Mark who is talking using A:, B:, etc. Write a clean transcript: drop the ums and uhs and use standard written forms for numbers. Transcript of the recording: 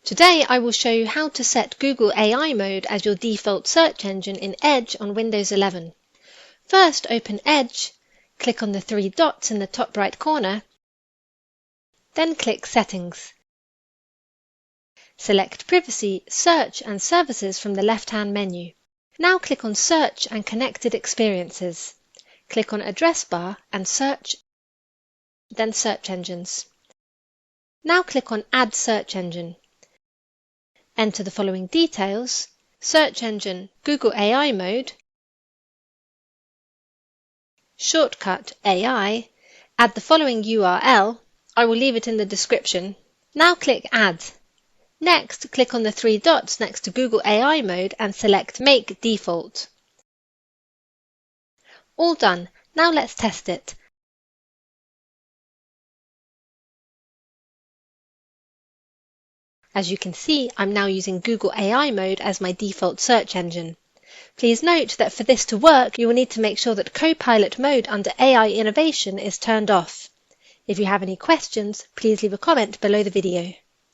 A: Today I will show you how to set Google AI Mode as your default search engine in Edge on Windows 11. First, open Edge, click on the three dots in the top right corner, then click Settings. Select Privacy, Search and Services from the left-hand menu. Now click on Search and Connected Experiences. Click on Address Bar and Search, then Search Engines. Now click on Add Search Engine. Enter the following details: search engine Google AI Mode, shortcut AI, add the following URL, I will leave it in the description. Now click Add. Next, click on the three dots next to Google AI Mode and select Make Default. All done. Now let's test it. As you can see, I'm now using Google AI Mode as my default search engine. Please note that for this to work, you will need to make sure that Copilot mode under AI Innovation is turned off. If you have any questions, please leave a comment below the video.